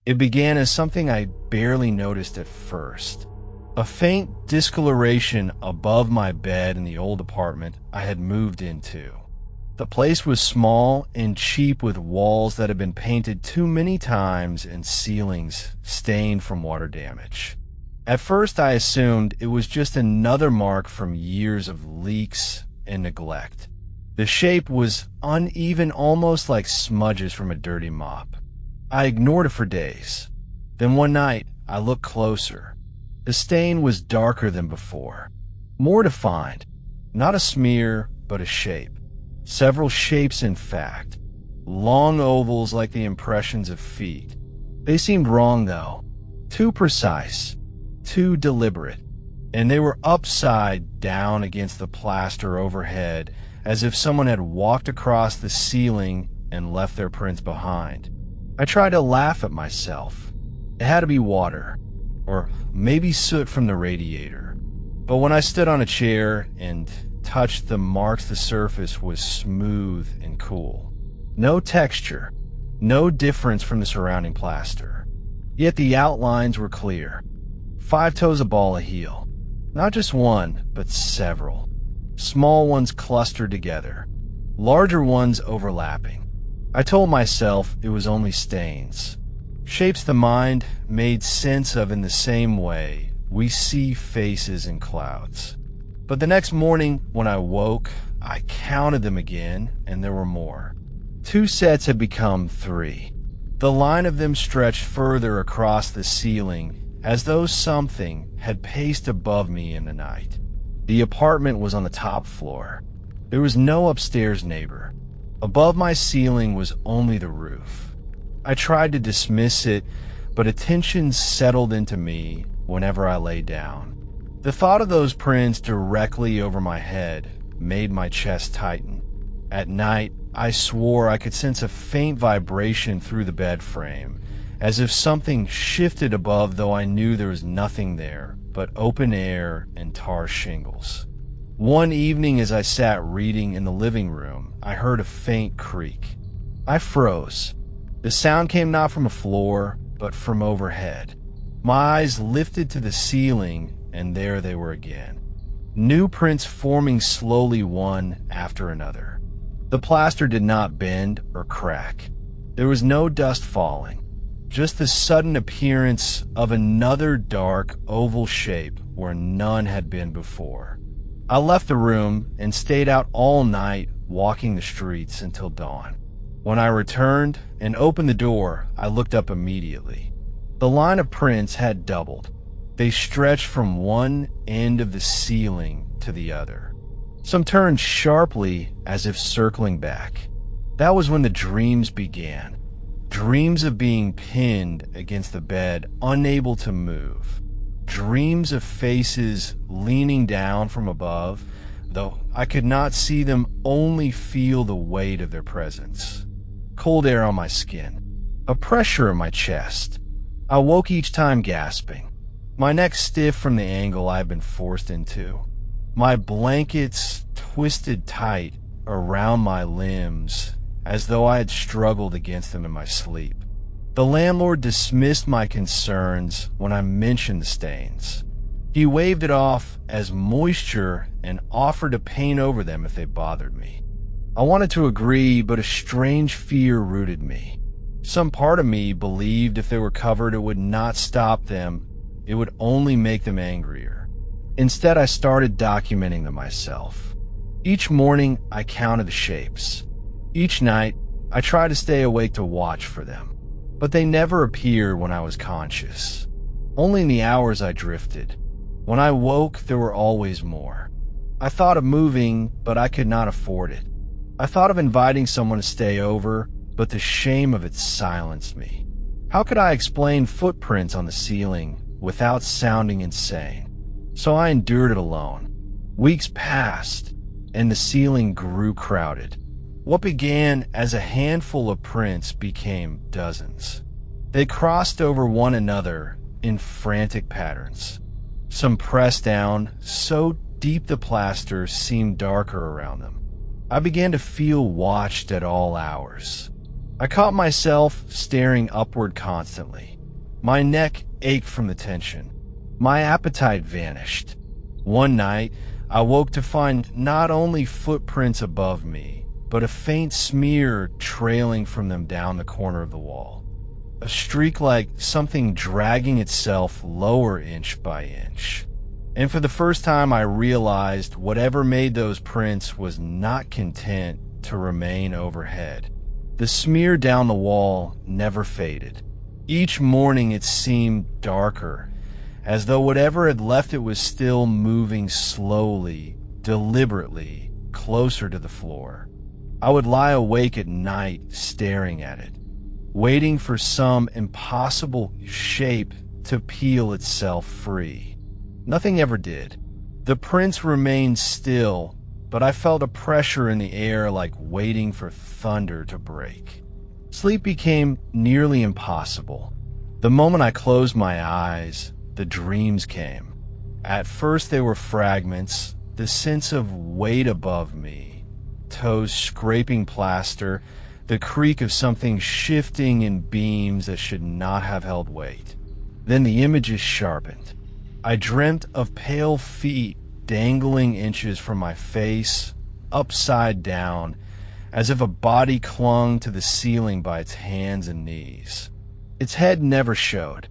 It began as something I barely noticed at first. A faint discoloration above my bed in the old apartment I had moved into. The place was small and cheap, with walls that had been painted too many times and ceilings stained from water damage. At first I assumed it was just another mark from years of leaks and neglect. The shape was uneven, almost like smudges from a dirty mop. I ignored it for days. Then one night I looked closer. The stain was darker than before, more defined, not a smear, but a shape. Several shapes, in fact. Long ovals like the impressions of feet. They seemed wrong, though. Too precise, too deliberate. And they were upside down against the plaster overhead, as if someone had walked across the ceiling and left their prints behind. I tried to laugh at myself. It had to be water, or maybe soot from the radiator. But when I stood on a chair and touched the marks, the surface was smooth and cool. No texture, no difference from the surrounding plaster. Yet the outlines were clear. 5 toes, a ball, a heel. Not just one, but several. Small ones clustered together, larger ones overlapping. I told myself it was only stains. Shapes the mind made sense of in the same way we see faces in clouds. But the next morning, when I woke, I counted them again, and there were more. 2 sets had become 3. The line of them stretched further across the ceiling, as though something had paced above me in the night. The apartment was on the top floor. There was no upstairs neighbor. Above my ceiling was only the roof. I tried to dismiss it, but a tension settled into me whenever I lay down. The thought of those prints directly over my head made my chest tighten. At night, I swore I could sense a faint vibration through the bed frame, as if something shifted above, though I knew there was nothing there but open air and tar shingles. One evening, as I sat reading in the living room, I heard a faint creak. I froze. The sound came not from a floor, but from overhead. My eyes lifted to the ceiling, and there they were again. New prints forming slowly, one after another. The plaster did not bend or crack. There was no dust falling, just the sudden appearance of another dark oval shape where none had been before. I left the room and stayed out all night, walking the streets until dawn. When I returned and opened the door, I looked up immediately. The line of prints had doubled. They stretched from one end of the ceiling to the other. Some turned sharply as if circling back. That was when the dreams began. Dreams of being pinned against the bed, unable to move. Dreams of faces leaning down from above, though I could not see them, only feel the weight of their presence. Cold air on my skin, a pressure in my chest. I woke each time gasping, my neck stiff from the angle I had been forced into. My blankets twisted tight around my limbs, as though I had struggled against them in my sleep. The landlord dismissed my concerns when I mentioned the stains. He waved it off as moisture and offered to paint over them if they bothered me. I wanted to agree, but a strange fear rooted me. Some part of me believed if they were covered, it would not stop them. It would only make them angrier. Instead, I started documenting them myself. Each morning, I counted the shapes. Each night, I tried to stay awake to watch for them, but they never appeared when I was conscious. Only in the hours I drifted. When I woke, there were always more. I thought of moving, but I could not afford it. I thought of inviting someone to stay over, but the shame of it silenced me. How could I explain footprints on the ceiling without sounding insane? So I endured it alone. Weeks passed, and the ceiling grew crowded. What began as a handful of prints became dozens. They crossed over one another in frantic patterns. Some pressed down, so deep the plaster seemed darker around them. I began to feel watched at all hours. I caught myself staring upward constantly. My neck ached from the tension. My appetite vanished. One night, I woke to find not only footprints above me, but a faint smear trailing from them down the corner of the wall. A streak like something dragging itself lower inch by inch. And for the first time, I realized whatever made those prints was not content to remain overhead. The smear down the wall never faded. Each morning it seemed darker, as though whatever had left it was still moving slowly, deliberately, closer to the floor. I would lie awake at night staring at it, waiting for some impossible shape to peel itself free. Nothing ever did. The prints remained still, but I felt a pressure in the air like waiting for thunder to break. Sleep became nearly impossible. The moment I closed my eyes, the dreams came. At first they were fragments, the sense of weight above me, toes scraping plaster, the creak of something shifting in beams that should not have held weight. Then the images sharpened. I dreamt of pale feet dangling inches from my face, upside down, as if a body clung to the ceiling by its hands and knees. Its head never showed,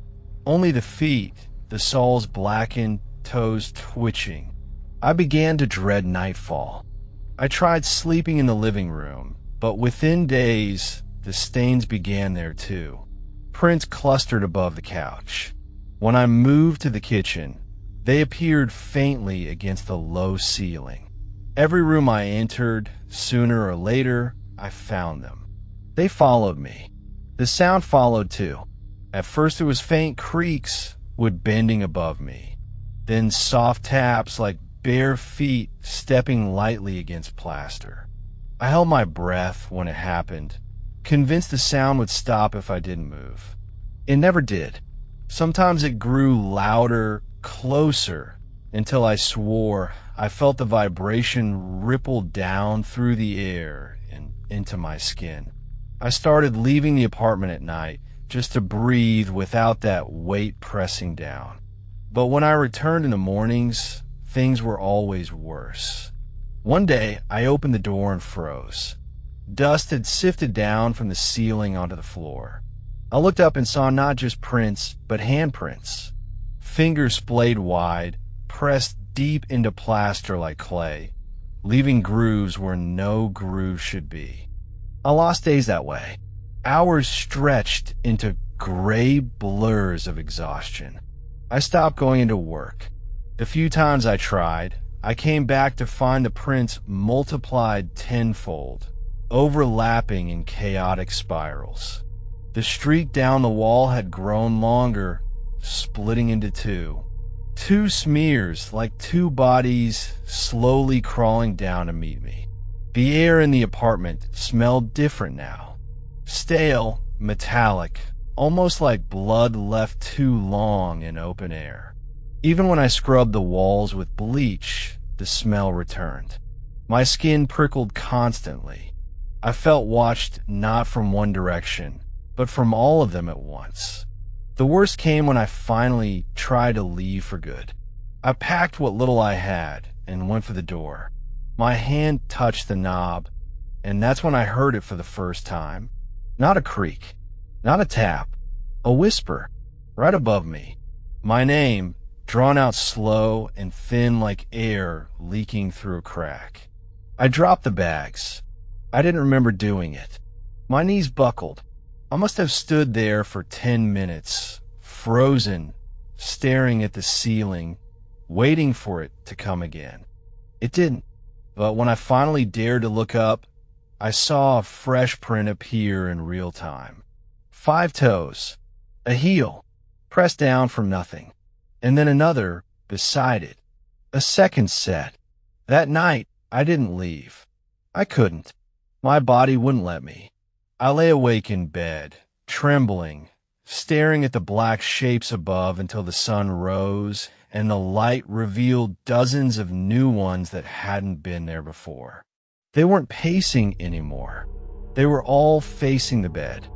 only the feet, the soles blackened, toes twitching. I began to dread nightfall. I tried sleeping in the living room, but within days, the stains began there too. Prints clustered above the couch. When I moved to the kitchen, they appeared faintly against the low ceiling. Every room I entered, sooner or later, I found them. They followed me. The sound followed too. At first it was faint creaks, wood bending above me. Then soft taps like bare feet stepping lightly against plaster. I held my breath when it happened, convinced the sound would stop if I didn't move. It never did. Sometimes it grew louder, closer, until I swore I felt the vibration ripple down through the air and into my skin. I started leaving the apartment at night just to breathe without that weight pressing down. But when I returned in the mornings, things were always worse. One day, I opened the door and froze. Dust had sifted down from the ceiling onto the floor. I looked up and saw not just prints, but handprints. Fingers splayed wide, pressed deep into plaster like clay, leaving grooves where no grooves should be. I lost days that way. Hours stretched into gray blurs of exhaustion. I stopped going into work. The few times I tried, I came back to find the prints multiplied tenfold, overlapping in chaotic spirals. The streak down the wall had grown longer, splitting into two. Two smears, like two bodies slowly crawling down to meet me. The air in the apartment smelled different now. Stale, metallic, almost like blood left too long in open air. Even when I scrubbed the walls with bleach, the smell returned. My skin prickled constantly. I felt watched not from one direction, but from all of them at once. The worst came when I finally tried to leave for good. I packed what little I had and went for the door. My hand touched the knob, and that's when I heard it for the first time. Not a creak, not a tap, a whisper, right above me. My name, drawn out slow and thin like air leaking through a crack. I dropped the bags. I didn't remember doing it. My knees buckled. I must have stood there for 10 minutes, frozen, staring at the ceiling, waiting for it to come again. It didn't. But when I finally dared to look up, I saw a fresh print appear in real time. 5 toes, a heel, pressed down from nothing, and then another beside it, a second set. That night, I didn't leave. I couldn't. My body wouldn't let me. I lay awake in bed, trembling, staring at the black shapes above until the sun rose and the light revealed dozens of new ones that hadn't been there before. They weren't pacing anymore. They were all facing the bed,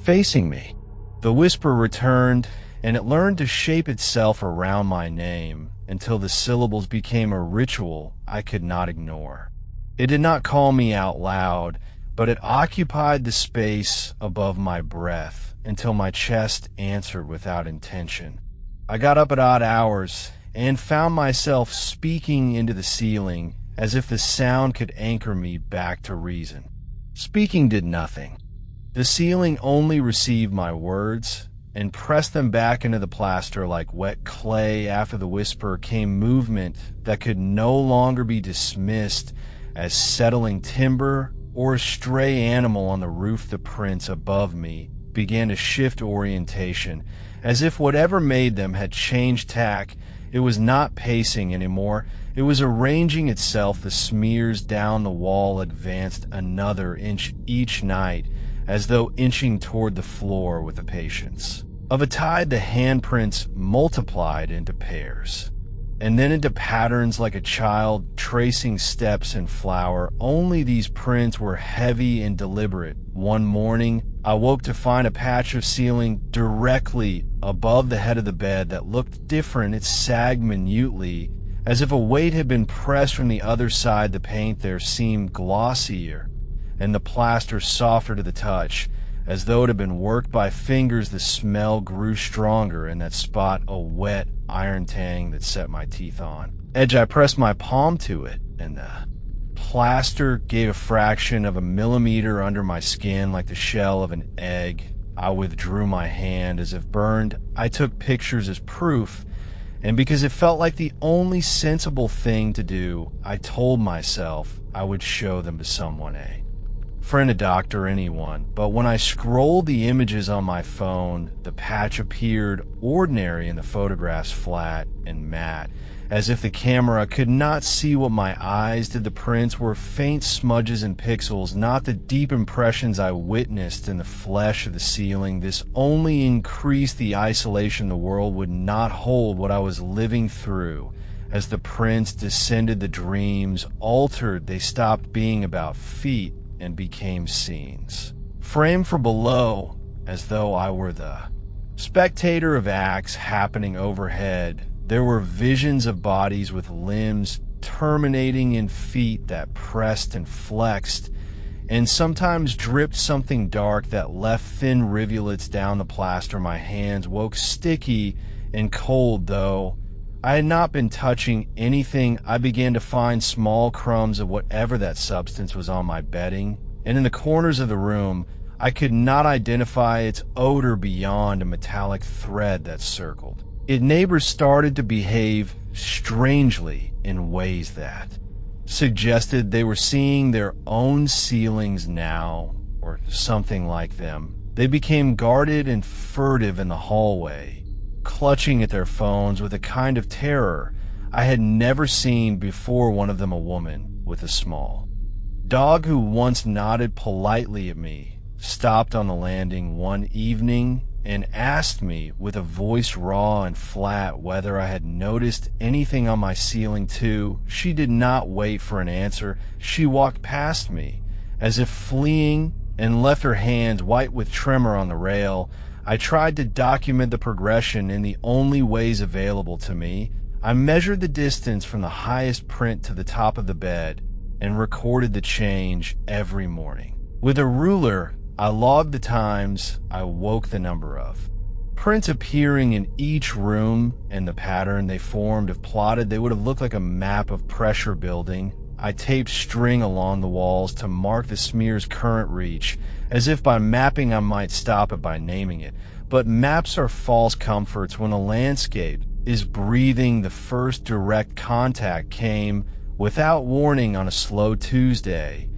facing me. The whisper returned, and it learned to shape itself around my name until the syllables became a ritual I could not ignore. It did not call me out loud, but it occupied the space above my breath until my chest answered without intention. I got up at odd hours and found myself speaking into the ceiling as if the sound could anchor me back to reason. Speaking did nothing. The ceiling only received my words and pressed them back into the plaster like wet clay. After the whisper came movement that could no longer be dismissed as settling timber or a stray animal on the roof. The prints above me began to shift orientation, as if whatever made them had changed tack. It was not pacing anymore. It was arranging itself. The smears down the wall advanced another inch each night, as though inching toward the floor with the patience of a tide. The handprints multiplied into pairs, and then into patterns like a child tracing steps in flour. Only these prints were heavy and deliberate. One morning, I woke to find a patch of ceiling directly above the head of the bed that looked different. It sagged minutely, as if a weight had been pressed from the other side. The paint there seemed glossier, and the plaster softer to the touch, as though it had been worked by fingers. The smell grew stronger in that spot, a wet iron tang that set my teeth on edge. I pressed my palm to it, and the plaster gave a fraction of a millimeter under my skin, like the shell of an egg. I withdrew my hand as if burned. I took pictures as proof, and because it felt like the only sensible thing to do, I told myself I would show them to someone, a friend, a doctor, anyone. But when I scrolled the images on my phone, the patch appeared ordinary and the photographs flat and matte, as if the camera could not see what my eyes did. The prints were faint smudges and pixels, not the deep impressions I witnessed in the flesh of the ceiling. This only increased the isolation. The world would not hold what I was living through. As the prints descended, the dreams altered. They stopped being about feet and became scenes, framed from below, as though I were the spectator of acts happening overhead. There were visions of bodies with limbs terminating in feet that pressed and flexed, and sometimes dripped something dark that left thin rivulets down the plaster. My hands woke sticky and cold, though I had not been touching anything. I began to find small crumbs of whatever that substance was on my bedding, and in the corners of the room I could not identify its odor beyond a metallic thread that circled. Neighbors started to behave strangely in ways that suggested they were seeing their own ceilings now, or something like them. They became guarded and furtive in the hallway, clutching at their phones with a kind of terror I had never seen before. One of them, a woman with a small dog who once nodded politely at me, stopped on the landing one evening and asked me with a voice raw and flat whether I had noticed anything on my ceiling too. She did not wait for an answer. She walked past me as if fleeing and left her hands white with tremor on the rail. I tried to document the progression in the only ways available to me. I measured the distance from the highest print to the top of the bed and recorded the change every morning. With a ruler, I logged the times I woke the number of prints appearing in each room and the pattern they formed. If plotted, they would have looked like a map of pressure building. I taped string along the walls to mark the smear's current reach, as if by mapping I might stop it by naming it. But maps are false comforts. When a landscape is breathing, the first direct contact came without warning on a slow Tuesday.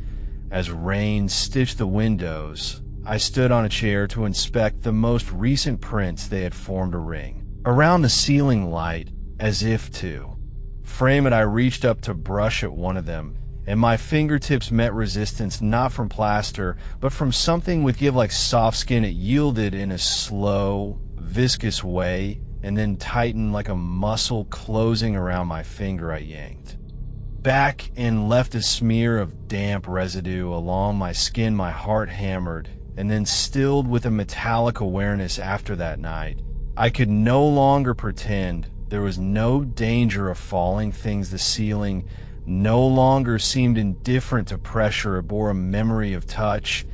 As rain stitched the windows, I stood on a chair to inspect the most recent prints. They had formed a ring around the ceiling light, as if to frame it. I reached up to brush at one of them, and my fingertips met resistance, not from plaster, but from something with give like soft skin. It yielded in a slow, viscous way, and then tightened like a muscle closing around my finger. I yanked back and left a smear of damp residue along my skin. My heart hammered, and then stilled with a metallic awareness after that night. I could no longer pretend. There was no danger of falling things. The ceiling no longer seemed indifferent to pressure. It bore a memory of touch,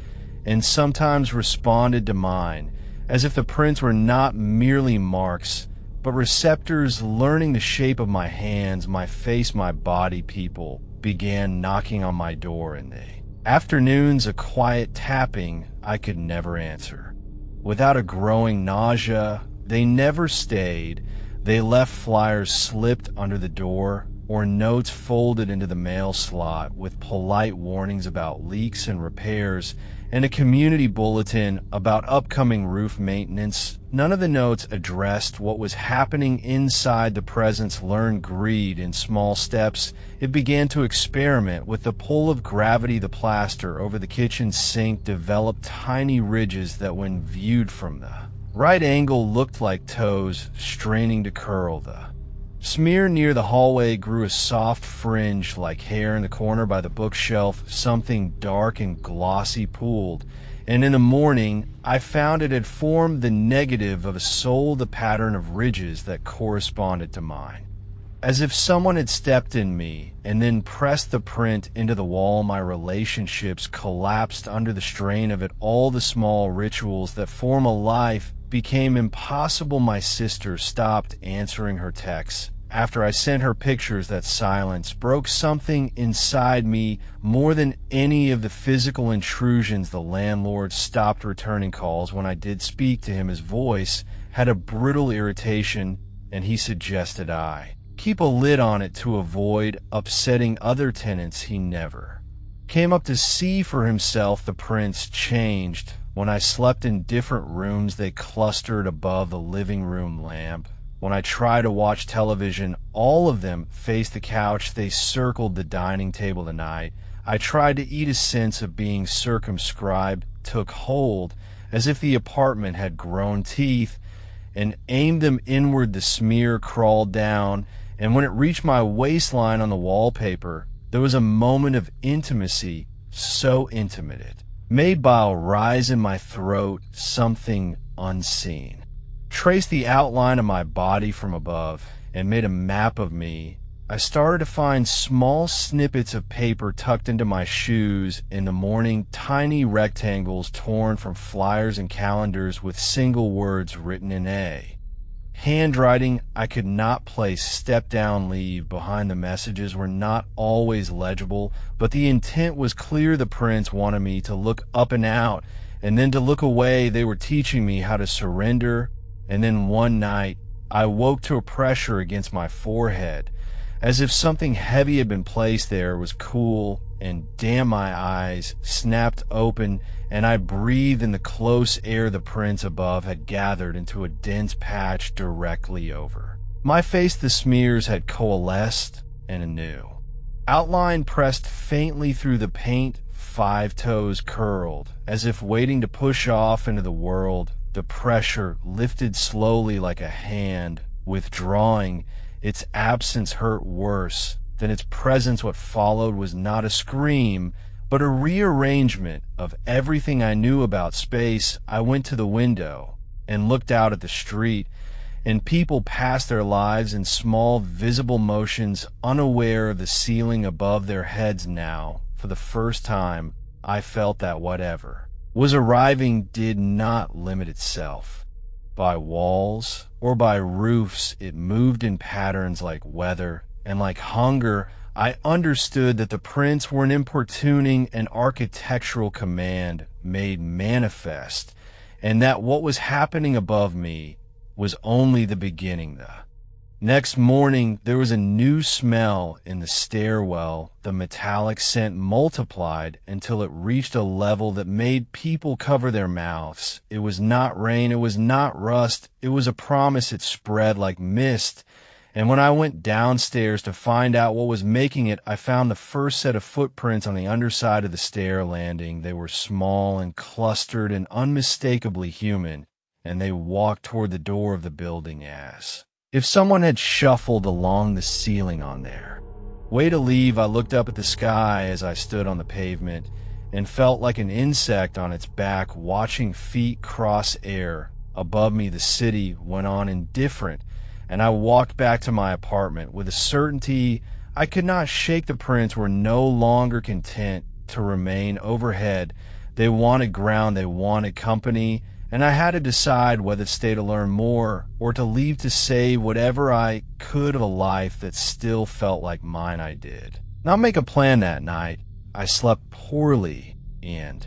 and sometimes responded to mine, as if the prints were not merely marks, but receptors learning the shape of my hands, my face, my body. People began knocking on my door in the afternoons, a quiet tapping I could never answer. Without a growing nausea, they never stayed. They left flyers slipped under the door or notes folded into the mail slot with polite warnings about leaks and repairs, and a community bulletin about upcoming roof maintenance. None of the notes addressed what was happening inside. The presence learned greed in small steps. It began to experiment with the pull of gravity. The plaster over the kitchen sink developed tiny ridges that, when viewed from the right angle, looked like toes straining to curl. The smear near the hallway grew a soft fringe like hair. In the corner by the bookshelf, something dark and glossy pooled, and in the morning I found it had formed the negative of a soul, the pattern of ridges that corresponded to mine. As if someone had stepped in me and then pressed the print into the wall. My relationships collapsed under the strain of it. All the small rituals that form a life became impossible. My sister stopped answering her texts. After I sent her pictures, that silence broke something inside me more than any of the physical intrusions. The landlord stopped returning calls. When I did speak to him, his voice had a brittle irritation, and he suggested I keep a lid on it to avoid upsetting other tenants. He never came up to see for himself. The prints changed. When I slept in different rooms, they clustered above the living room lamp. When I tried to watch television, all of them faced the couch. They circled the dining table tonight. I tried to eat. A sense of being circumscribed took hold, as if the apartment had grown teeth and aimed them inward. The smear crawled down, and when it reached my waistline on the wallpaper, there was a moment of intimacy, so intimate it made bile rise in my throat. Something unseen traced the outline of my body from above and made a map of me. I started to find small snippets of paper tucked into my shoes in the morning, tiny rectangles torn from flyers and calendars with single words written in a handwriting I could not place. Step down, leave. Behind the messages were not always legible, but the intent was clear. The prints wanted me to look up and out, and then to look away. They were teaching me how to surrender. And then one night, I woke to a pressure against my forehead, as if something heavy had been placed there. It was cool, and damn, my eyes snapped open, and I breathed in the close air. The prints above had gathered into a dense patch directly over my face. The smears had coalesced, and a new outline pressed faintly through the paint. 5 toes curled, as if waiting to push off into the world. The pressure lifted slowly like a hand withdrawing. Its absence hurt worse than its presence. What followed was not a scream, but a rearrangement of everything I knew about space. I went to the window and looked out at the street, and people passed their lives in small, visible motions, unaware of the ceiling above their heads. Now, for the first time, I felt that whatever was arriving did not limit itself by walls or by roofs. It moved in patterns like weather and like hunger. I understood that the prints were an importuning and architectural command made manifest, and that what was happening above me was only the beginning. The next morning, there was a new smell in the stairwell. The metallic scent multiplied until it reached a level that made people cover their mouths. It was not rain, it was not rust, it was a promise. It spread like mist, and when I went downstairs to find out what was making it, I found the first set of footprints on the underside of the stair landing. They were small and clustered and unmistakably human, and they walked toward the door of the building as if someone had shuffled along the ceiling on their Way to leave, I looked up at the sky as I stood on the pavement and felt like an insect on its back watching feet cross air. Above me, the city went on indifferent, and I walked back to my apartment with a certainty I could not shake. The prints were no longer content to remain overhead. They wanted ground, they wanted company, and I had to decide whether to stay to learn more or to leave to save whatever I could of a life that still felt like mine. I did not make a plan that night. I slept poorly and,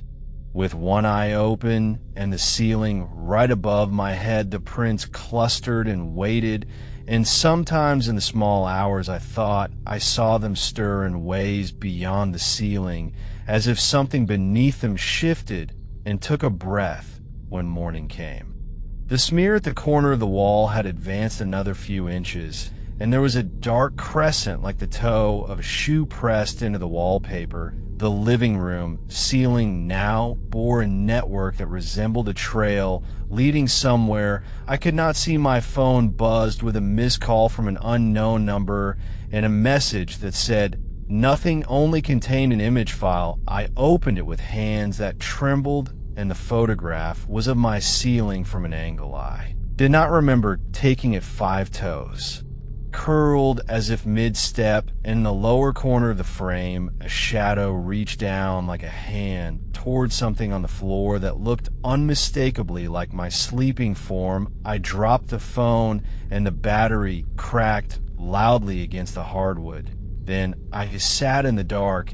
with one eye open and the ceiling right above my head, the prints clustered and waited, and sometimes in the small hours I thought I saw them stir in ways beyond the ceiling, as if something beneath them shifted and took a breath when morning came. The smear at the corner of the wall had advanced another few inches, and there was a dark crescent like the toe of a shoe pressed into the wallpaper. The living room ceiling now bore a network that resembled a trail leading somewhere. I could not see. My phone buzzed with a missed call from an unknown number and a message that said nothing, only contained an image file. I opened it with hands that trembled, and the photograph was of my ceiling from an angle I did not remember taking at 5 toes. Curled as if mid-step, and in the lower corner of the frame, a shadow reached down like a hand toward something on the floor that looked unmistakably like my sleeping form. I dropped the phone, and the battery cracked loudly against the hardwood. Then I sat in the dark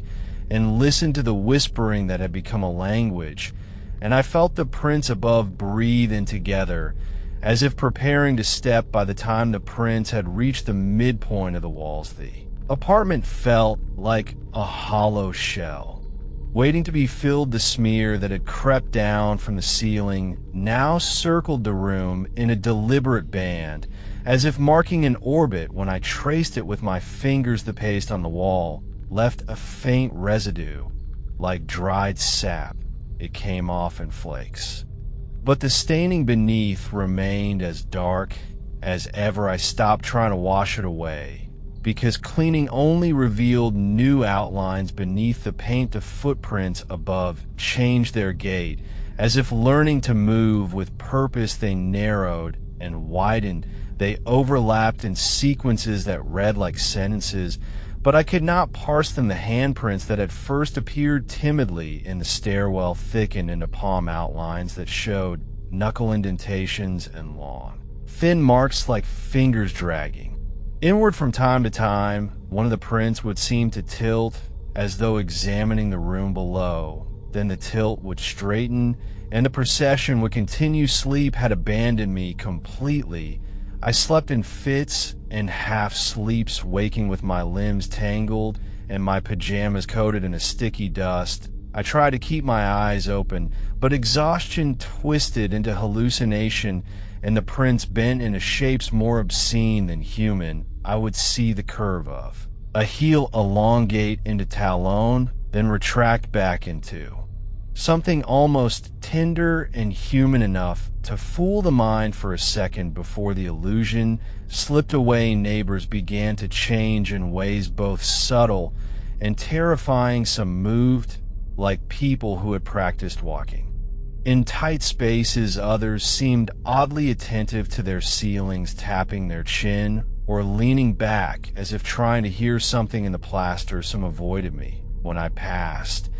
and listened to the whispering that had become a language, and I felt the prints above breathe in together, as if preparing to step. By the time the prints had reached the midpoint of the walls, the apartment felt like a hollow shell, waiting to be filled. The smear that had crept down from the ceiling now circled the room in a deliberate band, as if marking an orbit. When I traced it with my fingers, the paste on the wall left a faint residue, like dried sap. It came off in flakes, but the staining beneath remained as dark as ever. I stopped trying to wash it away, because cleaning only revealed new outlines beneath the paint. The footprints above changed their gait, as if learning to move with purpose. They narrowed and widened. They overlapped in sequences that read like sentences, but I could not parse them. The handprints that had first appeared timidly in the stairwell thickened into palm outlines that showed knuckle indentations and long, thin marks like fingers dragging inward. From time to time, one of the prints would seem to tilt, as though examining the room below. Then the tilt would straighten, and the procession would continue. Sleep had abandoned me completely. I slept in fits and half-sleeps, waking with my limbs tangled and my pajamas coated in a sticky dust. I tried to keep my eyes open, but exhaustion twisted into hallucination, and the prints bent into shapes more obscene than human. I would see the curve of a heel elongate into talon, then retract back into something almost tender and human enough to fool the mind for a second before the illusion slipped away. Neighbors began to change in ways both subtle and terrifying. Some moved like people who had practiced walking in tight spaces. Others seemed oddly attentive to their ceilings, tapping their chin or leaning back as if trying to hear something in the plaster. Some avoided me when I passed,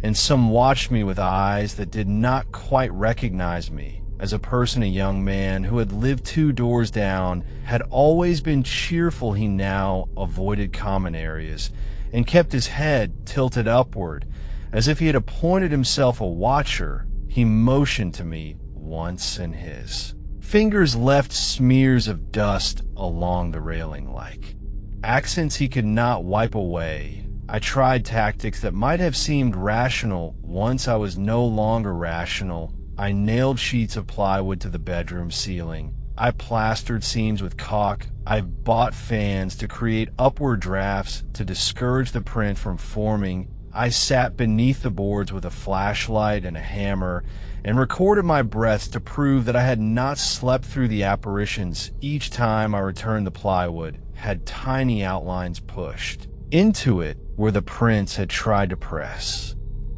and some watched me with eyes that did not quite recognize me as a person. A young man who had lived 2 doors down had always been cheerful. He now avoided common areas and kept his head tilted upward, as if he had appointed himself a watcher. He motioned to me once, and his fingers left smears of dust along the railing like accents he could not wipe away. I tried tactics that might have seemed rational. Once I was no longer rational. I nailed sheets of plywood to the bedroom ceiling. I plastered seams with caulk. I bought fans to create upward drafts to discourage the print from forming. I sat beneath the boards with a flashlight and a hammer and recorded my breaths to prove that I had not slept through the apparitions. Each time I returned, the plywood had tiny outlines pushed into it where the prints had tried to press.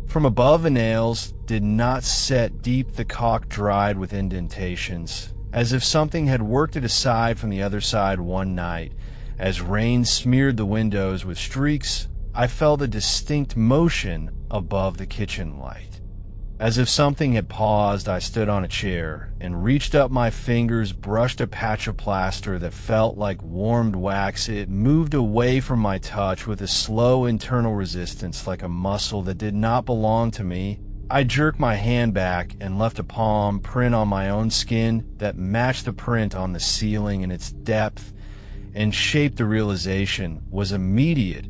From above, the nails did not set deep, the caulk dried with indentations, as if something had worked it aside from the other side one night. As rain smeared the windows with streaks, I felt a distinct motion above the kitchen light. As if something had paused, I stood on a chair and reached up my fingers, brushed a patch of plaster that felt like warmed wax. It moved away from my touch with a slow internal resistance, like a muscle that did not belong to me. I jerked my hand back and left a palm print on my own skin that matched the print on the ceiling in its depth and shape. The realization was immediate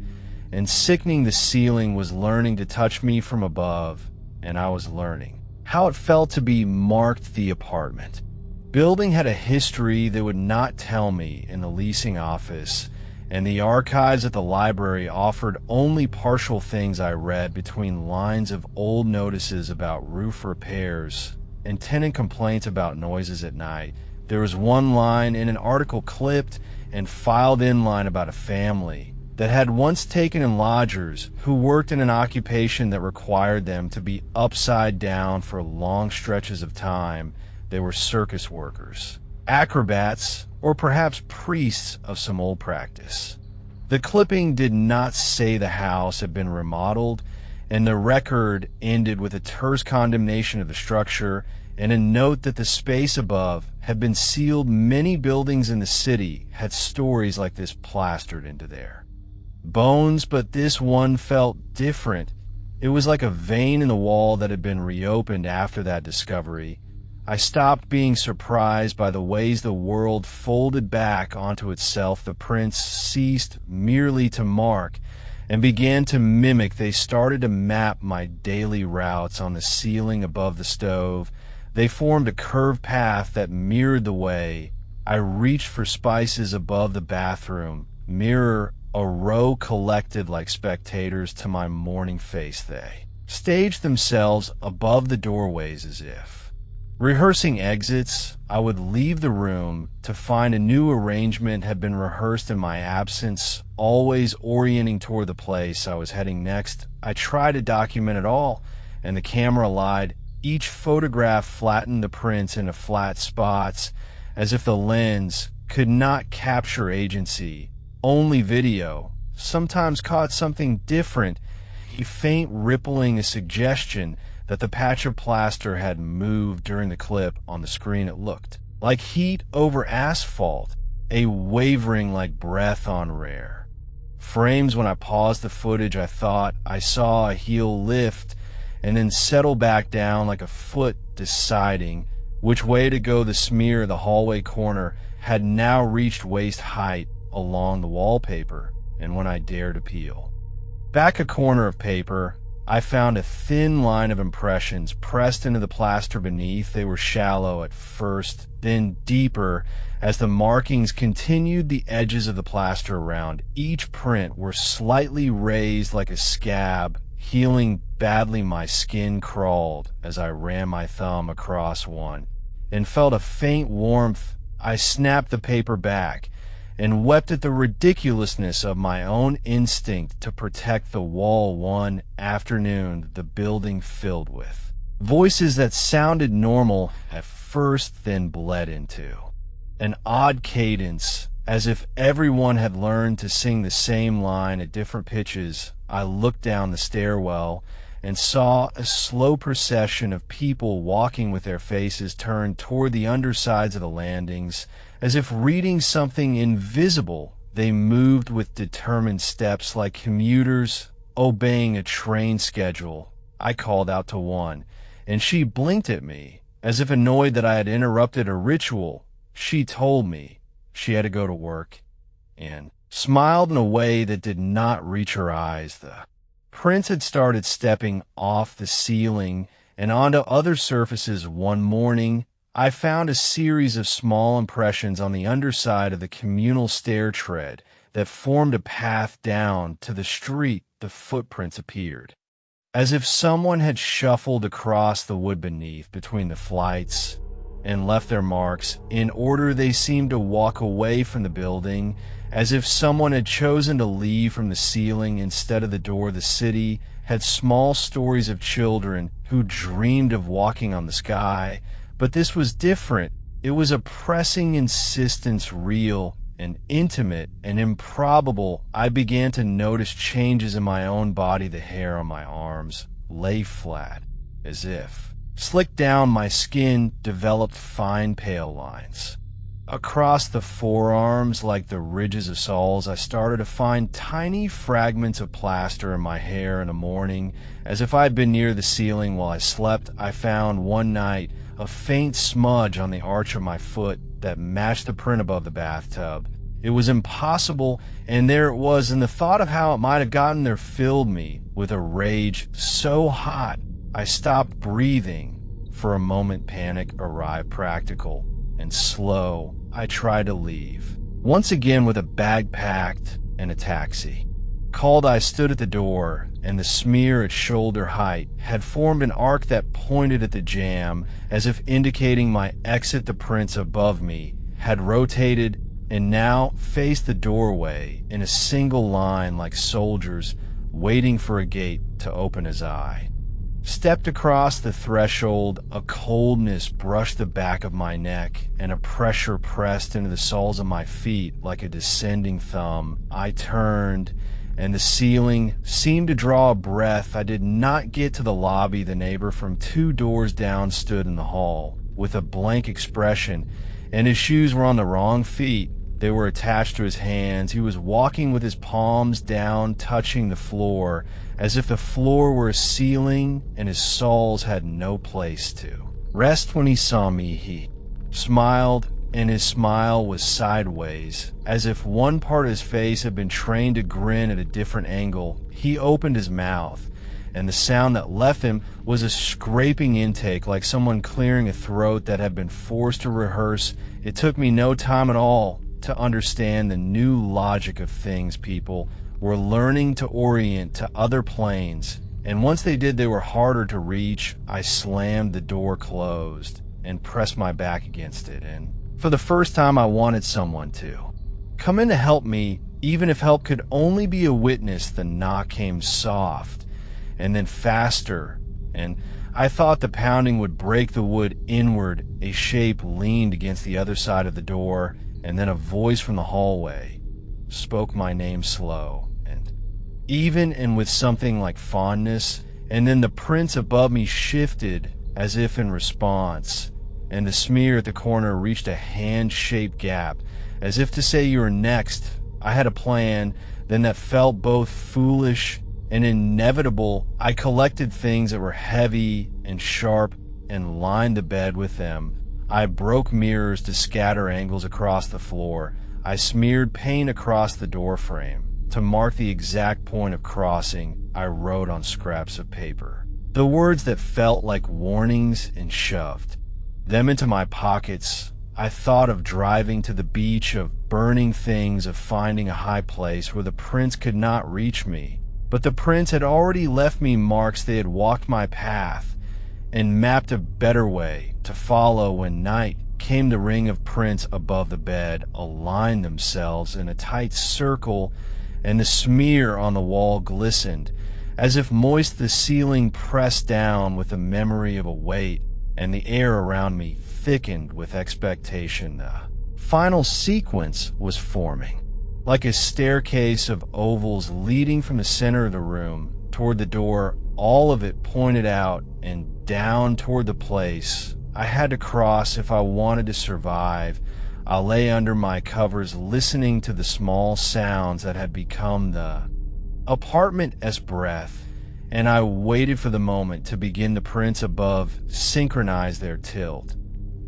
and sickening. The ceiling was learning to touch me from above, and I was learning how it felt to be marked. The apartment building had a history that would not tell me in the leasing office, and the archives at the library offered only partial things. I read between lines of old notices about roof repairs and tenant complaints about noises at night. There was one line in an article clipped and filed in line about a family that had once taken in lodgers who worked in an occupation that required them to be upside down for long stretches of time. They were circus workers, acrobats, or perhaps priests of some old practice. The clipping did not say the house had been remodeled, and the record ended with a terse condemnation of the structure and a note that the space above had been sealed. Many buildings in the city had stories like this plastered into their bones, but this one felt different. It was like a vein in the wall that had been reopened after that discovery. I stopped being surprised by the ways the world folded back onto itself. The prints ceased merely to mark and began to mimic. They started to map my daily routes on the ceiling above the stove. They formed a curved path that mirrored the way I reached for spices above the bathroom mirror. A row collected like spectators to my morning face. They staged themselves above the doorways as if rehearsing exits. I would leave the room to find a new arrangement had been rehearsed in my absence, always orienting toward the place I was heading next. I tried to document it all, and the camera lied. Each photograph flattened the prints into flat spots, as if the lens could not capture agency. Only video sometimes caught something different, a faint rippling, a suggestion that the patch of plaster had moved during the clip. On the screen it looked like heat over asphalt, a wavering like breath on rare frames. When I paused the footage, I thought I saw a heel lift and then settle back down like a foot deciding which way to go. The smear of the hallway corner had now reached waist height along the wallpaper, and when I dared to peel back a corner of paper, I found a thin line of impressions pressed into the plaster beneath. They were shallow at first, then deeper as the markings continued. The edges of the plaster around each print were slightly raised like a scab, healing badly. My skin crawled as I ran my thumb across one and felt a faint warmth. I snapped the paper back and wept at the ridiculousness of my own instinct to protect the wall. One afternoon, the building filled with voices that sounded normal at first, then bled into an odd cadence, as if everyone had learned to sing the same line at different pitches. I looked down the stairwell and saw a slow procession of people walking with their faces turned toward the undersides of the landings. As if reading something invisible, they moved with determined steps like commuters obeying a train schedule. I called out to one, and she blinked at me, as if annoyed that I had interrupted a ritual. She told me she had to go to work, and smiled in a way that did not reach her eyes. The prints had started stepping off the ceiling and onto other surfaces. One morning, I found a series of small impressions on the underside of the communal stair tread that formed a path down to the street. The footprints appeared, as if someone had shuffled across the wood beneath between the flights and left their marks. In order, they seemed to walk away from the building as if someone had chosen to leave from the ceiling instead of the door. The city had small stories of children who dreamed of walking on the sky, but this was different. It was a pressing insistence, real and intimate and improbable. I began to notice changes in my own body. The hair on my arms lay flat, as if slicked down. My skin developed fine pale lines. Across the forearms, like the ridges of soles, I started to find tiny fragments of plaster in my hair. In the morning, as if I had been near the ceiling while I slept, I found one night a faint smudge on the arch of my foot that matched the print above the bathtub. It was impossible, and there it was, and the thought of how it might have gotten there filled me with a rage so hot I stopped breathing. For a moment, panic arrived. Practical and slow, I tried to leave. Once again, with a bag packed and a taxi called, I stood at the door, and the smear at shoulder height had formed an arc that pointed at the jam, as if indicating my exit. The prints above me had rotated and now faced the doorway in a single line, like soldiers waiting for a gate to open. As I stepped across the threshold, a coldness brushed the back of my neck, and a pressure pressed into the soles of my feet like a descending thumb. I turned, and the ceiling seemed to draw a breath. I did not get to the lobby. The neighbor from 2 doors down stood in the hall with a blank expression, and his shoes were on the wrong feet. They were attached to his hands. He was walking with his palms down, touching the floor, as if the floor were a ceiling and his soles had no place to rest. When he saw me, he smiled, and his smile was sideways, as if one part of his face had been trained to grin at a different angle. He opened his mouth, and the sound that left him was a scraping intake, like someone clearing a throat that had been forced to rehearse. It took me no time at all to understand the new logic of things. People were learning to orient to other planes, and once they did, they were harder to reach. I slammed the door closed and pressed my back against it, and for the first time I wanted someone to come in to help me, even if help could only be a witness. The knock came soft and then faster, and I thought the pounding would break the wood inward. A shape leaned against the other side of the door, and then a voice from the hallway spoke my name, slow and even, and with something like fondness. And then the prints above me shifted as if in response, and the smear at the corner reached a hand-shaped gap, as if to say, "You're next." I had a plan then that felt both foolish and inevitable. I collected things that were heavy and sharp and lined the bed with them. I broke mirrors to scatter angles across the floor. I smeared paint across the door frame. To mark the exact point of crossing, I wrote on scraps of paper the words that felt like warnings, and shoved them into my pockets. I thought of driving to the beach, of burning things, of finding a high place where the prints could not reach me. But the prints had already left me marks. They had walked my path and mapped a better way to follow. When night came, the ring of prints above the bed aligned themselves in a tight circle, and the smear on the wall glistened, as if moist. The ceiling pressed down with the memory of a weight, and the air around me thickened with expectation. The final sequence was forming, like a staircase of ovals leading from the center of the room toward the door. All of it pointed out and down toward the place I had to cross if I wanted to survive. I lay under my covers, listening to the small sounds that had become the apartment as breath, and I waited for the moment to begin. The prints above synchronized their tilt,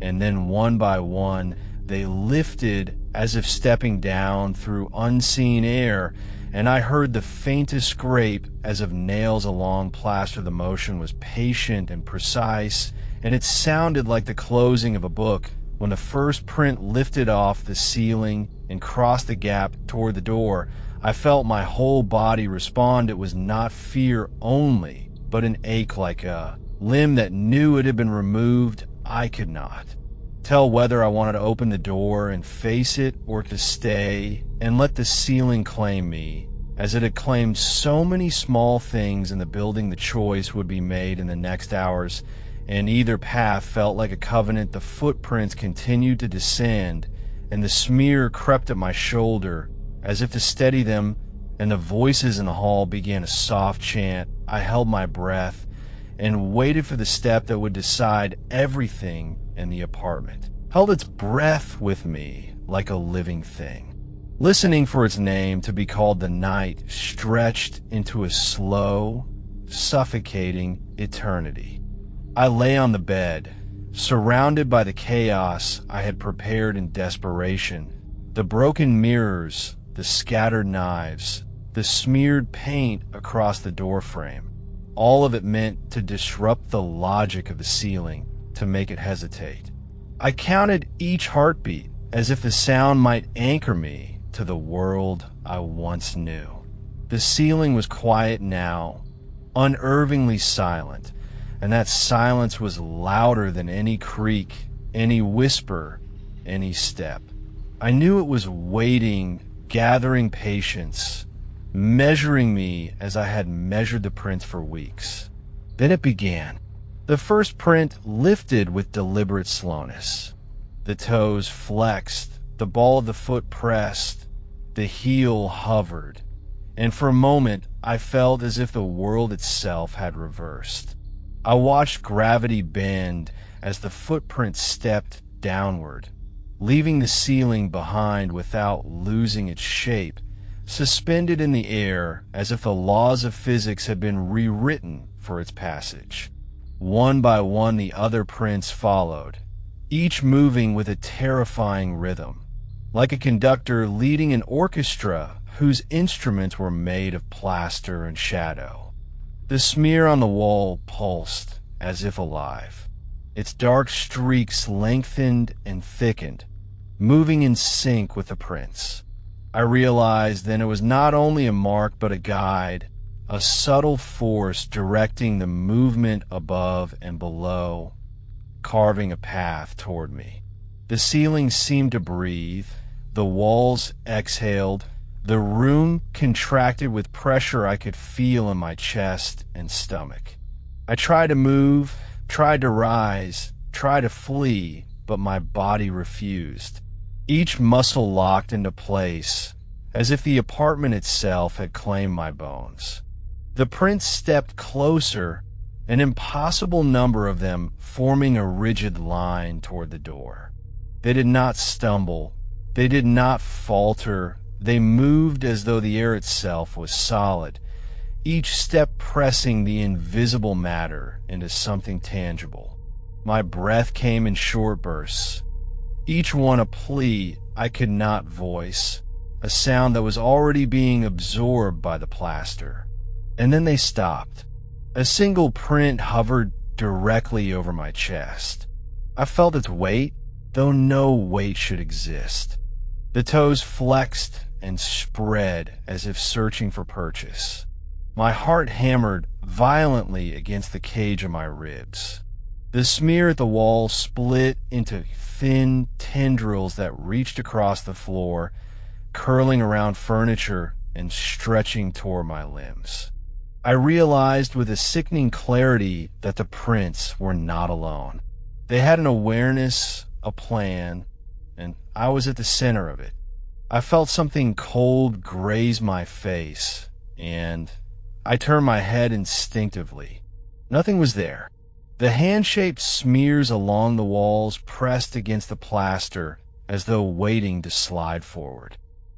and then one by one they lifted as if stepping down through unseen air, and I heard the faintest scrape as of nails along plaster. The motion was patient and precise, and it sounded like the closing of a book. When the first print lifted off the ceiling and crossed the gap toward the door, I felt my whole body respond. It was not fear only, but an ache, like a limb that knew it had been removed. I could not tell whether I wanted to open the door and face it or to stay and let the ceiling claim me, as it had claimed so many small things in the building. The choice would be made in the next hours, and either path felt like a covenant. The footprints continued to descend, and the smear crept at my shoulder as if to steady them, and the voices in the hall began a soft chant. I held my breath and waited for the step that would decide everything in the apartment. Held its breath with me like a living thing, listening for its name to be called. The night stretched into a slow, suffocating eternity. I lay on the bed, surrounded by the chaos I had prepared in desperation. The broken mirrors, the scattered knives, the smeared paint across the doorframe. All of it meant to disrupt the logic of the ceiling, to make it hesitate. I counted each heartbeat as if the sound might anchor me to the world I once knew. The ceiling was quiet now, unnervingly silent, and that silence was louder than any creak, any whisper, any step. I knew it was waiting, gathering patience, measuring me as I had measured the prints for weeks. Then it began. The first print lifted with deliberate slowness. The toes flexed, the ball of the foot pressed, the heel hovered, and for a moment I felt as if the world itself had reversed. I watched gravity bend as the footprint stepped downward, leaving the ceiling behind without losing its shape, suspended in the air as if the laws of physics had been rewritten for its passage. One by one, the other prints followed, each moving with a terrifying rhythm, like a conductor leading an orchestra whose instruments were made of plaster and shadow. The smear on the wall pulsed as if alive. Its dark streaks lengthened and thickened, moving in sync with the prints. I realized then it was not only a mark but a guide, a subtle force directing the movement above and below, carving a path toward me. The ceiling seemed to breathe, the walls exhaled, the room contracted with pressure I could feel in my chest and stomach. I tried to move, tried to rise, tried to flee, but my body refused. Each muscle locked into place, as if the apartment itself had claimed my bones. The prints stepped closer, an impossible number of them forming a rigid line toward the door. They did not stumble, they did not falter, they moved as though the air itself was solid, each step pressing the invisible matter into something tangible. My breath came in short bursts, each one a plea I could not voice, a sound that was already being absorbed by the plaster. And then they stopped. A single print hovered directly over my chest. I felt its weight, though no weight should exist. The toes flexed and spread as if searching for purchase. My heart hammered violently against the cage of my ribs. The smear at the wall split into thin tendrils that reached across the floor, curling around furniture and stretching toward my limbs. I realized with a sickening clarity that the prints were not alone. They had an awareness, a plan, and I was at the center of it. I felt something cold graze my face, and I turned my head instinctively. Nothing was there. The hand-shaped smears along the walls pressed against the plaster as though waiting to slide forward.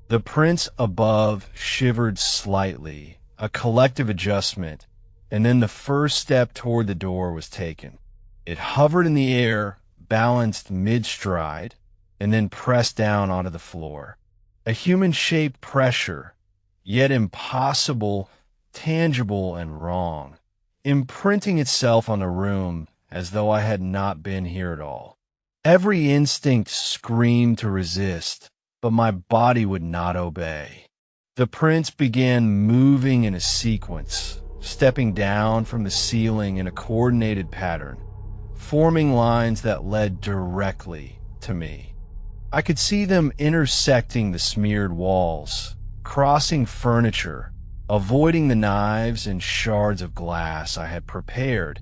The prints above shivered slightly, a collective adjustment, and then the first step toward the door was taken. It hovered in the air, balanced mid-stride, and then pressed down onto the floor. A human-shaped pressure, yet impossible, tangible, and wrong, imprinting itself on the room as though I had not been here at all. Every instinct screamed to resist, but my body would not obey. The prints began moving in a sequence, stepping down from the ceiling in a coordinated pattern, forming lines that led directly to me. I could see them intersecting the smeared walls, crossing furniture, avoiding the knives and shards of glass I had prepared,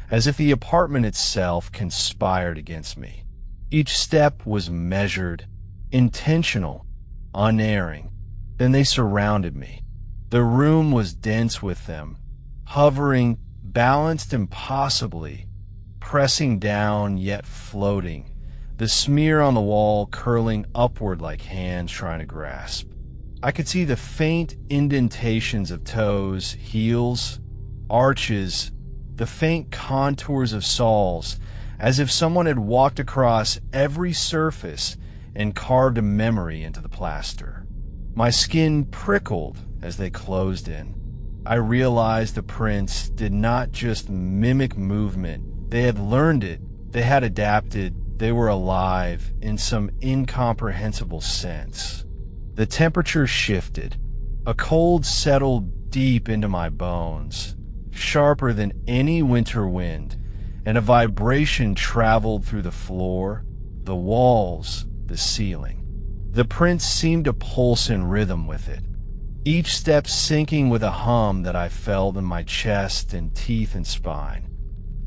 as if the apartment itself conspired against me. Each step was measured, intentional, unerring. Then they surrounded me. The room was dense with them, hovering, balanced impossibly, pressing down yet floating, the smear on the wall curling upward like hands trying to grasp. I could see the faint indentations of toes, heels, arches, the faint contours of soles, as if someone had walked across every surface and carved a memory into the plaster. My skin prickled as they closed in. I realized the prints did not just mimic movement. They had learned it. They had adapted. They were alive in some incomprehensible sense. The temperature shifted. A cold settled deep into my bones, sharper than any winter wind, and a vibration traveled through the floor, the walls, the ceiling. The prints seemed to pulse in rhythm with it, each step syncing with a hum that I felt in my chest and teeth and spine.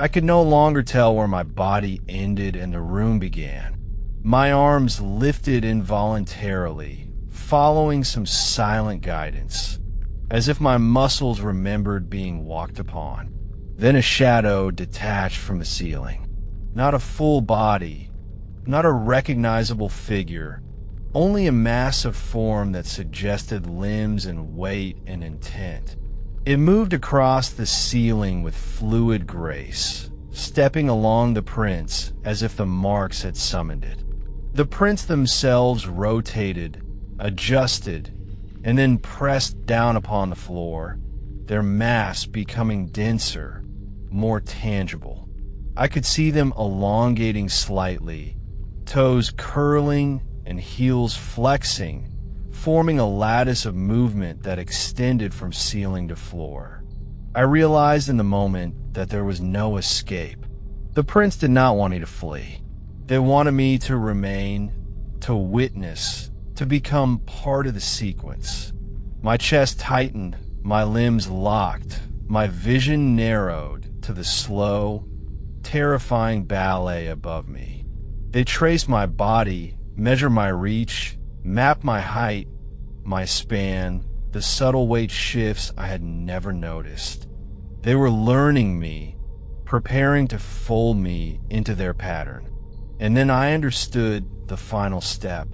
I could no longer tell where my body ended and the room began. My arms lifted involuntarily, following some silent guidance, as if my muscles remembered being walked upon. Then a shadow detached from the ceiling. Not a full body, not a recognizable figure, only a massive form that suggested limbs and weight and intent. It moved across the ceiling with fluid grace, stepping along the prints as if the marks had summoned it. The prints themselves rotated, adjusted, and then pressed down upon the floor, their mass becoming denser, more tangible. I could see them elongating slightly, toes curling and heels flexing, forming a lattice of movement that extended from ceiling to floor. I realized in the moment that there was no escape. The prince did not want me to flee. They wanted me to remain, to witness, to become part of the sequence. My chest tightened, my limbs locked, my vision narrowed to the slow, terrifying ballet above me. They traced my body, measured my reach, mapped my height, my span, the subtle weight shifts I had never noticed. They were learning me, preparing to fold me into their pattern. And then I understood the final step.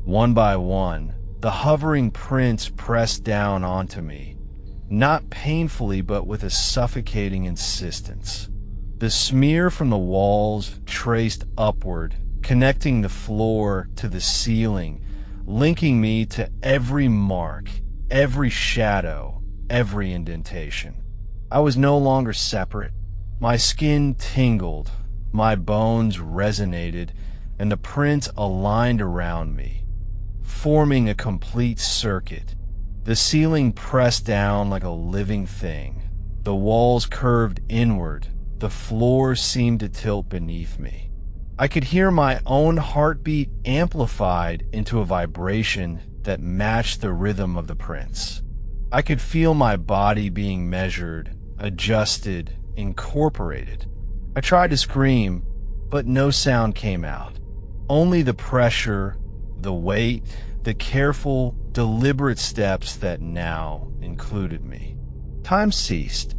One by one, the hovering prints pressed down onto me, not painfully but with a suffocating insistence. The smear from the walls traced upward, connecting the floor to the ceiling, linking me to every mark, every shadow, every indentation. I was no longer separate. My skin tingled, my bones resonated, and the prints aligned around me, forming a complete circuit. The ceiling pressed down like a living thing. The walls curved inward. The floor seemed to tilt beneath me. I could hear my own heartbeat amplified into a vibration that matched the rhythm of the prints. I could feel my body being measured, adjusted, incorporated. I tried to scream, but no sound came out. Only the pressure, the weight, the careful, deliberate steps that now included me. Time ceased.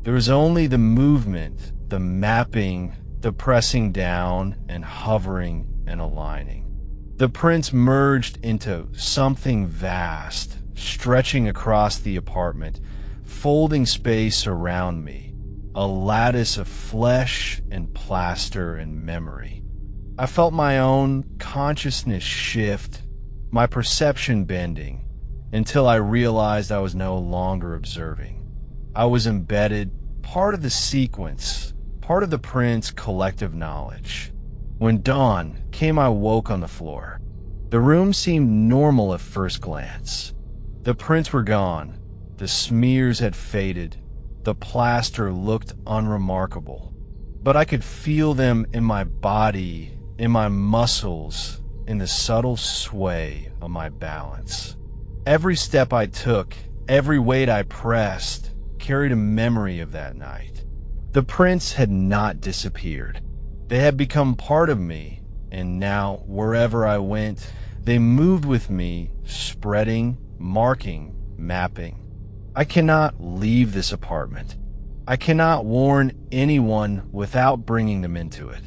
There was only the movement, the mapping, the pressing down and hovering and aligning. The prints merged into something vast, stretching across the apartment, folding space around me, a lattice of flesh and plaster and memory. I felt my own consciousness shift, my perception bending, until I realized I was no longer observing. I was embedded, part of the sequence, part of the prince's collective knowledge. When dawn came, I woke on the floor. The room seemed normal at first glance. The prints were gone. The smears had faded. The plaster looked unremarkable. but I could feel them in my body, in my muscles, in the subtle sway of my balance. Every step I took, every weight I pressed, carried a memory of that night. The prints had not disappeared. They had become part of me, and now, wherever I went, they moved with me, spreading, marking, mapping. I cannot leave this apartment. I cannot warn anyone without bringing them into it.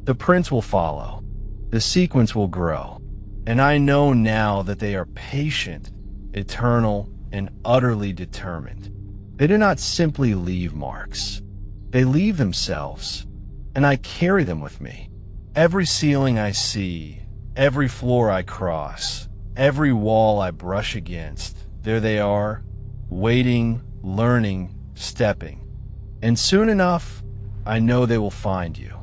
The prints will follow. The sequence will grow. And I know now that they are patient, eternal, and utterly determined. They do not simply leave marks. They leave themselves, and I carry them with me. Every ceiling I see, every floor I cross, every wall I brush against, there they are, waiting, learning, stepping. And soon enough, I know they will find you.